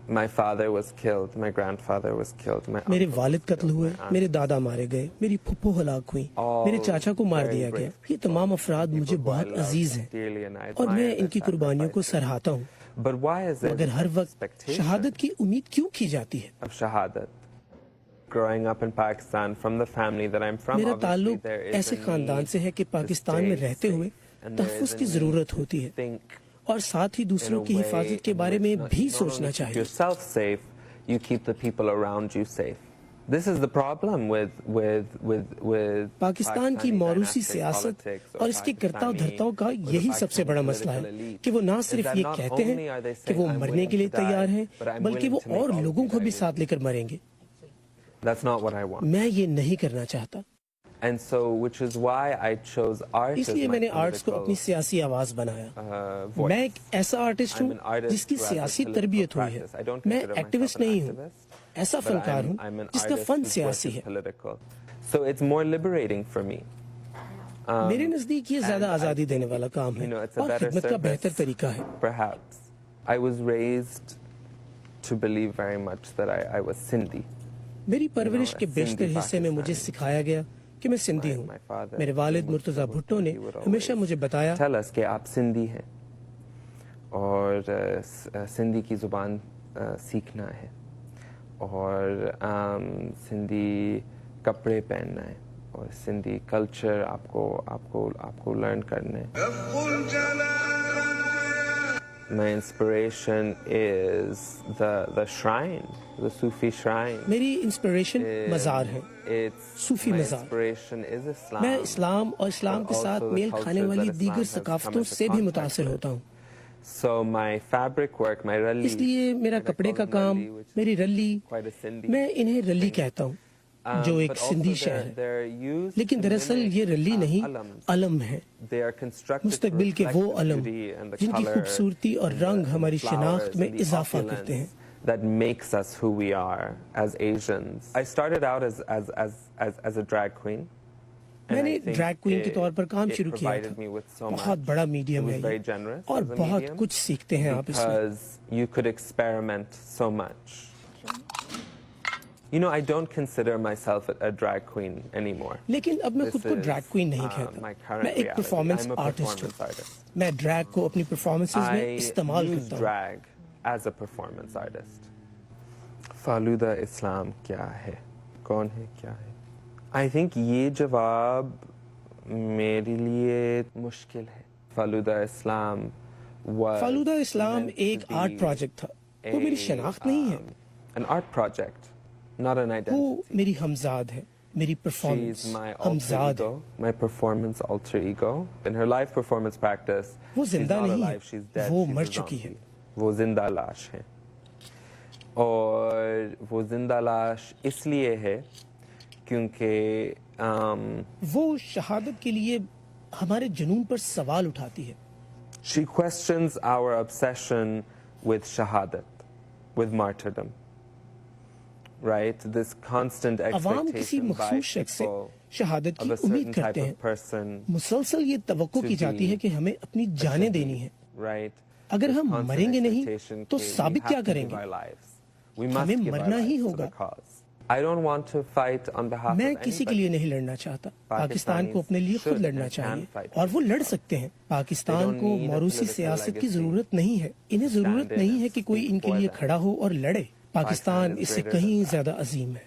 My father was killed, my grandfather was killed, my میرے uncle والد was قتل killed, ہوئے, my aunt میرے was دادا مارے گئے, میری پھپھو ہلاک ہوئی, میرے چاچا کو مار دیا گیا. یہ تمام افراد مجھے بہت عزیز ہیں اور میں ان کی قربانیوں کو سراہتا ہوں. But why is there مگر ہر وقت expectation شہادت کی امید کیوں کی جاتی ہے؟ of shahadat? Growing up in Pakistan, from the family that I'm from, میرا obviously تعلق there is ایسے a خاندان need سے ہے کہ to پاکستان میں stay رہتے ہوئے safe, and there is تحفظ a کی need ضرورت to ہوتی ہے think اور ساتھ ہی in دوسروں a کی way حفاظت کے in بارے which میں not بھی only سوچنا keep چاہیے. yourself safe, you keep the people around you safe. This is the problem with Pakistan کی Pakistani موروثی dynastic سیاست politics اور or اس کے کرتاؤ Pakistani دھرتاؤں کا or the یہی سب سے Pakistani بڑا مسئلہ political ہے elite کہ وہ نہ is صرف that یہ not کہتے ہیں only are they کہ saying وہ I'm مرنے کے willing لیے to تیار die, ہیں but I'm بلکہ willing وہ to make اور all of لوگوں you کو die بھی with ساتھ me. لے کر مریں گے. That's not what I want. میں یہ نہیں کرنا چاہتا. And so, which is why I chose art us as لیے my میں نے آرٹس کو اپنی political سیاسی آواز بنایا. voice. میں ایک ایسا آرٹسٹ I'm ہوں an artist جس کی who has a سیاسی political تربیت ہوئی ہے. practice. I don't میں consider myself ایکٹیوسٹ an نہیں ہوں, activist, ایسا but فنکار ہوں I'm an جس کا artist فن whose work سیاسی is ہے. political. So it's more liberating for me. میرے نزدیک یہ زیادہ آزادی دینے والا کام ہے اور خدمت کا بہتر طریقہ ہے. Perhaps. I was raised to believe very much that I was Sindhi. میری پرورش کے بیشتر سندھی حصے میں مجھے پاکستانی. سکھایا گیا کہ میں سندھی ہوں. My father, میرے والد مرتضیٰ بھٹو نے ہمیشہ مجھے بتایا tell us کہ آپ سندھی ہیں اور سندھی کی زبان سیکھنا ہے اور سندھی کپڑے پہننا ہے اور سندھی کلچر آپ کو لرن کرنا ہے. My inspiration is the shrine, the Sufi shrine. میری انسپریشن مزار ہے, صوفی My مزار. inspiration is Islam. میں اسلام اور اسلام کے ساتھ میل کھانے والی دیگر ثقافتوں سے بھی متاثر ہوتا ہوں. So my fabric work, my ralli, اس لیے میرا کپڑے کا کام, میری رلی, میں انہیں رلی کہتا ہوں جو ایک سندھی شہر ہے, لیکن دراصل یہ رلی نہیں علم ہے. مستقبل کے وہ علم جن کی خوبصورتی اور رنگ ہماری شناخت میں اضافہ کرتے ہیں. That makes us who we are as Asians. I started out as a drag queen. میں نے ڈریگ کوئین کے طور پر کام شروع کیا تھا. بہت بڑا میڈیم ہے یہ اور بہت کچھ سیکھتے ہیں آپ اس میں. Because you could experiment so much. You know, I don't consider myself a drag queen anymore. لیکن اب میں خود کو ڈریگ کوئین نہیں کہتا, میں ایک پرفارمنس آرٹسٹ ہوں. میں ڈریگ کو اپنی پرفارمنسز میں استعمال کرتا ہوں. I use drag as a performance artist. Falooda اسلام کیا ہے, کون ہے, کیا ہے؟ I think یہ جواب میرے لیے مشکل ہے. فالودہ اسلام فالودہ اسلام ایک آرٹ پروجیکٹ تھا, وہ میری شناخت نہیں ہے. An art project, not an identity. وہ میری ہمزاد ہے, میری پرفارمنس ہمزاد ہے. My performance alter ego. In her live performance practice, وہ زندہ she's not نہیں alive, ہے, she's dead, وہ she's مر a چکی ہے. zombie. وہ زندہ لاش ہے اور وہ زندہ لاش اس لیے ہے کیونکہ وہ شہادت کے لیے ہمارے جنون پر سوال اٹھاتی ہے. she questions our obsession with shahadat, with martyrdom, right? This constant عوام کسی expectation by مخصوص شخص سے people شہادت کی of a certain امید type کرتے of ہیں. person, مسلسل یہ توقع کی جاتی ہے کہ ہمیں اپنی جانیں دینی ہیں. right? اگر This ہم constant مریں گے نہیں expectation تو کہ we ثابت have کیا to کریں give گے؟ our lives. We must ہمیں give our مرنا ہی lives to ہوگا. the cause. I don't want to fight on behalf میں of کسی کے anybody. لیے نہیں لڑنا چاہتا. پاکستان کو اپنے لیے خود لڑنا چاہیے اور وہ لڑ سکتے ہیں. پاکستان کو موروثی سیاست کی ضرورت نہیں ہے. انہیں ضرورت نہیں ہے کہ کوئی ان کے لیے کھڑا ہو اور لڑے. پاکستان اس سے کہیں زیادہ عظیم ہے.